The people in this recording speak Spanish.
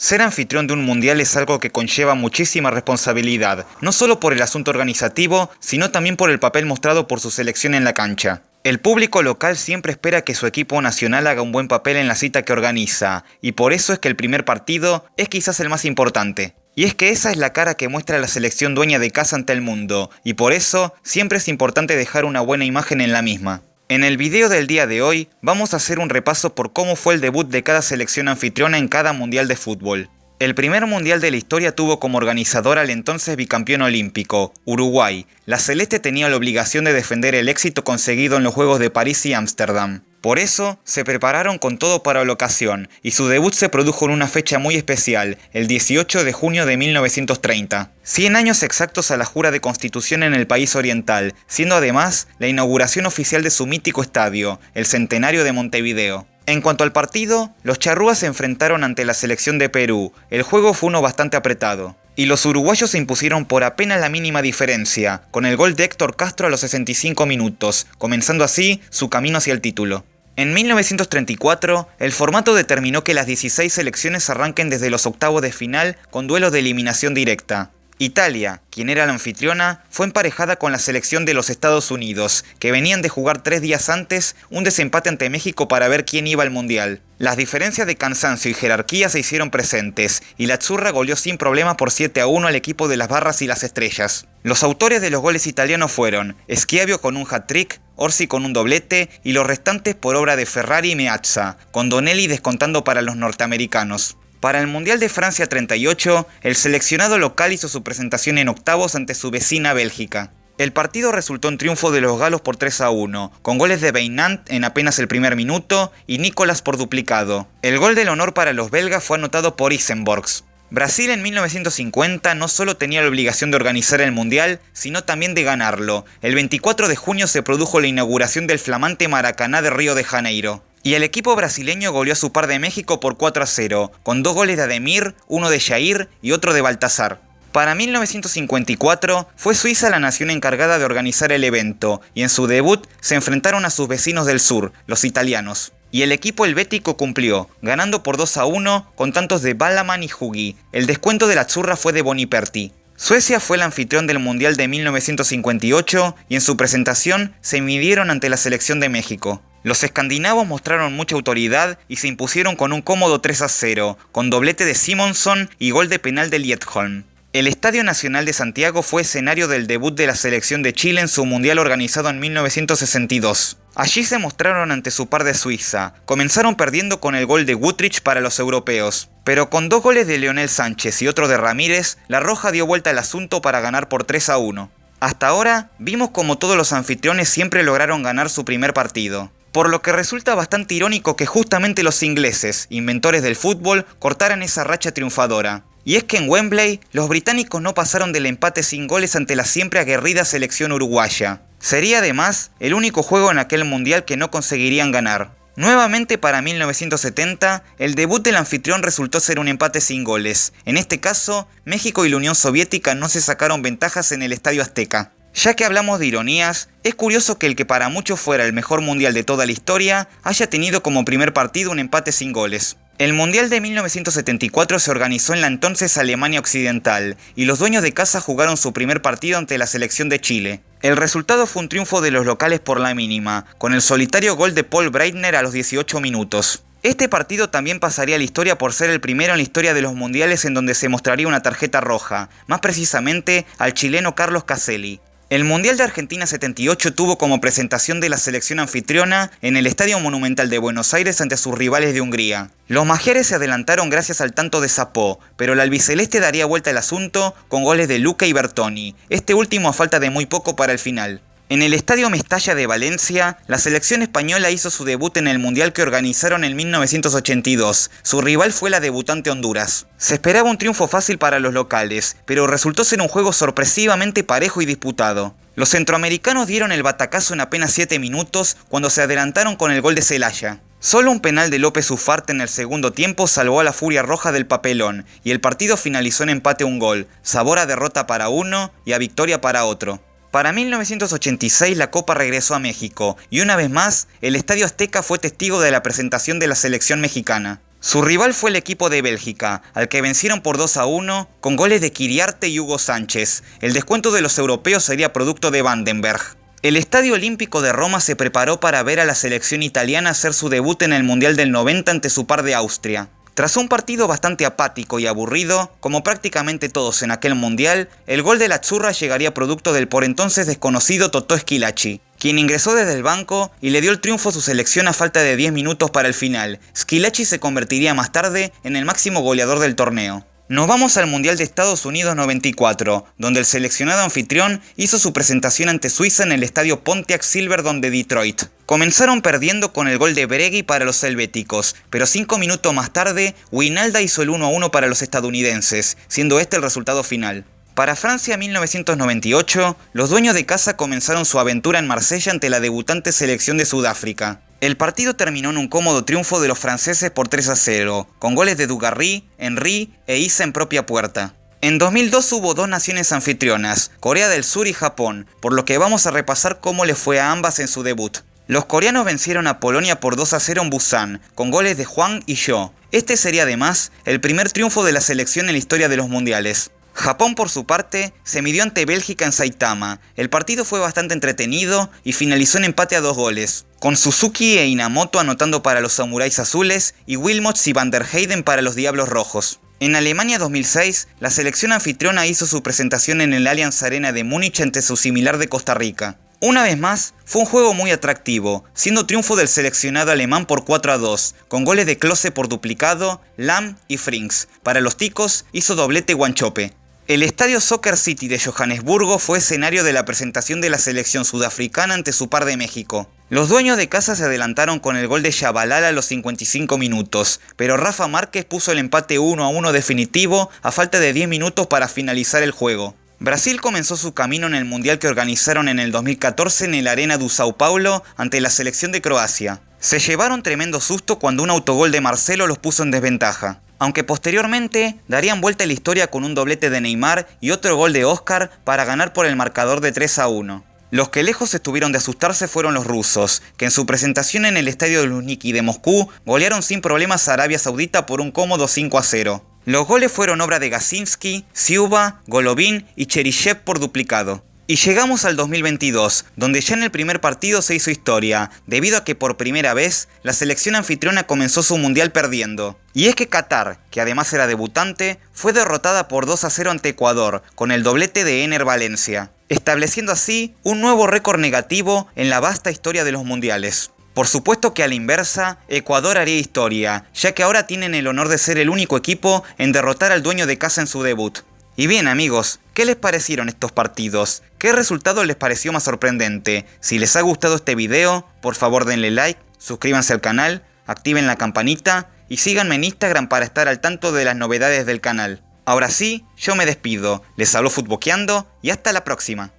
Ser anfitrión de un mundial es algo que conlleva muchísima responsabilidad, no solo por el asunto organizativo, sino también por el papel mostrado por su selección en la cancha. El público local siempre espera que su equipo nacional haga un buen papel en la cita que organiza, y por eso es que el primer partido es quizás el más importante. Y es que esa es la cara que muestra la selección dueña de casa ante el mundo, y por eso siempre es importante dejar una buena imagen en la misma. En el video del día de hoy vamos a hacer un repaso por cómo fue el debut de cada selección anfitriona en cada mundial de fútbol. El primer mundial de la historia tuvo como organizador al entonces bicampeón olímpico, Uruguay. La celeste tenía la obligación de defender el éxito conseguido en los Juegos de París y Ámsterdam. Por eso, se prepararon con todo para la ocasión, y su debut se produjo en una fecha muy especial, el 18 de junio de 1930. 100 años exactos a la jura de constitución en el país oriental, siendo además la inauguración oficial de su mítico estadio, el Centenario de Montevideo. En cuanto al partido, los charrúas se enfrentaron ante la selección de Perú. El juego fue uno bastante apretado, y los uruguayos se impusieron por apenas la mínima diferencia, con el gol de Héctor Castro a los 65 minutos, comenzando así su camino hacia el título. En 1934, el formato determinó que las 16 selecciones arranquen desde los octavos de final con duelos de eliminación directa. Italia, quien era la anfitriona, fue emparejada con la selección de los Estados Unidos, que venían de jugar 3 días antes un desempate ante México para ver quién iba al Mundial. Las diferencias de cansancio y jerarquía se hicieron presentes, y la Azzurra goleó sin problema por 7-1 al equipo de las Barras y las Estrellas. Los autores de los goles italianos fueron Schiavio con un hat-trick, Orsi con un doblete, y los restantes por obra de Ferrari y Meazza, con Donelli descontando para los norteamericanos. Para el Mundial de Francia 38, el seleccionado local hizo su presentación en octavos ante su vecina Bélgica. El partido resultó en triunfo de los galos por 3-1, con goles de Beinant en apenas el primer minuto y Nicolas por duplicado. El gol del honor para los belgas fue anotado por Isenborgs. Brasil en 1950 no solo tenía la obligación de organizar el Mundial, sino también de ganarlo. El 24 de junio se produjo la inauguración del flamante Maracaná de Río de Janeiro. Y el equipo brasileño goleó a su par de México por 4-0, con 2 goles de Ademir, uno de Jair y otro de Baltazar. Para 1954 fue Suiza la nación encargada de organizar el evento, y en su debut se enfrentaron a sus vecinos del sur, los italianos. Y el equipo helvético cumplió, ganando por 2-1 con tantos de Ballaman y Hugui. El descuento de la Azzurra fue de Boniperti. Suecia fue el anfitrión del Mundial de 1958 y en su presentación se midieron ante la selección de México. Los escandinavos mostraron mucha autoridad y se impusieron con un cómodo 3-0, con doblete de Simonson y gol de penal de Liedholm. El Estadio Nacional de Santiago fue escenario del debut de la selección de Chile en su mundial organizado en 1962. Allí se mostraron ante su par de Suiza. Comenzaron perdiendo con el gol de Gutrich para los europeos. Pero con 2 goles de Leonel Sánchez y otro de Ramírez, La Roja dio vuelta al asunto para ganar por 3-1. Hasta ahora, vimos como todos los anfitriones siempre lograron ganar su primer partido. Por lo que resulta bastante irónico que justamente los ingleses, inventores del fútbol, cortaran esa racha triunfadora. Y es que en Wembley, los británicos no pasaron del empate sin goles ante la siempre aguerrida selección uruguaya. Sería además el único juego en aquel mundial que no conseguirían ganar. Nuevamente para 1970, el debut del anfitrión resultó ser un empate sin goles. En este caso, México y la Unión Soviética no se sacaron ventajas en el Estadio Azteca. Ya que hablamos de ironías, es curioso que el que para muchos fuera el mejor mundial de toda la historia haya tenido como primer partido un empate sin goles. El Mundial de 1974 se organizó en la entonces Alemania Occidental, y los dueños de casa jugaron su primer partido ante la selección de Chile. El resultado fue un triunfo de los locales por la mínima, con el solitario gol de Paul Breitner a los 18 minutos. Este partido también pasaría a la historia por ser el primero en la historia de los mundiales en donde se mostraría una tarjeta roja, más precisamente al chileno Carlos Caselli. El Mundial de Argentina 78 tuvo como presentación de la selección anfitriona en el Estadio Monumental de Buenos Aires ante sus rivales de Hungría. Los magiares se adelantaron gracias al tanto de Sapó, pero el albiceleste daría vuelta al asunto con goles de Luca y Bertoni, este último a falta de muy poco para el final. En el Estadio Mestalla de Valencia, la selección española hizo su debut en el Mundial que organizaron en 1982. Su rival fue la debutante Honduras. Se esperaba un triunfo fácil para los locales, pero resultó ser un juego sorpresivamente parejo y disputado. Los centroamericanos dieron el batacazo en apenas 7 minutos cuando se adelantaron con el gol de Celaya. Solo un penal de López Ufarte en el segundo tiempo salvó a la Furia Roja del papelón, y el partido finalizó en empate a un gol, sabor a derrota para uno y a victoria para otro. Para 1986 la Copa regresó a México y una vez más el Estadio Azteca fue testigo de la presentación de la selección mexicana. Su rival fue el equipo de Bélgica, al que vencieron por 2-1 con goles de Kiriarte y Hugo Sánchez. El descuento de los europeos sería producto de Vandenberg. El Estadio Olímpico de Roma se preparó para ver a la selección italiana hacer su debut en el Mundial del 90 ante su par de Austria. Tras un partido bastante apático y aburrido, como prácticamente todos en aquel mundial, el gol de la Azzurra llegaría producto del por entonces desconocido Totò Schillaci, quien ingresó desde el banco y le dio el triunfo a su selección a falta de 10 minutos para el final. Schillaci se convertiría más tarde en el máximo goleador del torneo. Nos vamos al Mundial de Estados Unidos 94, donde el seleccionado anfitrión hizo su presentación ante Suiza en el estadio Pontiac Silverdome de Detroit. Comenzaron perdiendo con el gol de Bregui para los helvéticos, pero 5 minutos más tarde, Wijnaldum hizo el 1-1 para los estadounidenses, siendo este el resultado final. Para Francia 1998, los dueños de casa comenzaron su aventura en Marsella ante la debutante selección de Sudáfrica. El partido terminó en un cómodo triunfo de los franceses por 3-0, con goles de Dugarry, Henry e Issa en propia puerta. En 2002 hubo dos naciones anfitrionas, Corea del Sur y Japón, por lo que vamos a repasar cómo les fue a ambas en su debut. Los coreanos vencieron a Polonia por 2-0 en Busan, con goles de Hwang y Yo. Este sería además el primer triunfo de la selección en la historia de los mundiales. Japón, por su parte, se midió ante Bélgica en Saitama. El partido fue bastante entretenido y finalizó en empate a 2 goles, con Suzuki e Inamoto anotando para los Samuráis Azules y Wilmots y Van der Heyden para los Diablos Rojos. En Alemania 2006, la selección anfitriona hizo su presentación en el Allianz Arena de Múnich ante su similar de Costa Rica. Una vez más, fue un juego muy atractivo, siendo triunfo del seleccionado alemán por 4-2, con goles de Klose por duplicado, Lahm y Frings. Para los ticos, hizo doblete Wanchope. El estadio Soccer City de Johannesburgo fue escenario de la presentación de la selección sudafricana ante su par de México. Los dueños de casa se adelantaron con el gol de Shabalala a los 55 minutos, pero Rafa Márquez puso el empate 1-1 definitivo a falta de 10 minutos para finalizar el juego. Brasil comenzó su camino en el mundial que organizaron en el 2014 en el Arena do São Paulo ante la selección de Croacia. Se llevaron tremendo susto cuando un autogol de Marcelo los puso en desventaja, aunque posteriormente darían vuelta a la historia con un doblete de Neymar y otro gol de Oscar para ganar por el marcador de 3-1. Los que lejos estuvieron de asustarse fueron los rusos, que en su presentación en el estadio de Luzhniki de Moscú golearon sin problemas a Arabia Saudita por un cómodo 5-0. Los goles fueron obra de Gasinski, Siuba, Golovin y Cheryshev por duplicado. Y llegamos al 2022, donde ya en el primer partido se hizo historia, debido a que por primera vez la selección anfitriona comenzó su mundial perdiendo. Y es que Qatar, que además era debutante, fue derrotada por 2-0 ante Ecuador, con el doblete de Ener Valencia, estableciendo así un nuevo récord negativo en la vasta historia de los mundiales. Por supuesto que a la inversa, Ecuador haría historia, ya que ahora tienen el honor de ser el único equipo en derrotar al dueño de casa en su debut. Y bien amigos, ¿qué les parecieron estos partidos? ¿Qué resultado les pareció más sorprendente? Si les ha gustado este video, por favor denle like, suscríbanse al canal, activen la campanita y síganme en Instagram para estar al tanto de las novedades del canal. Ahora sí, yo me despido, les habló Futboqueando y hasta la próxima.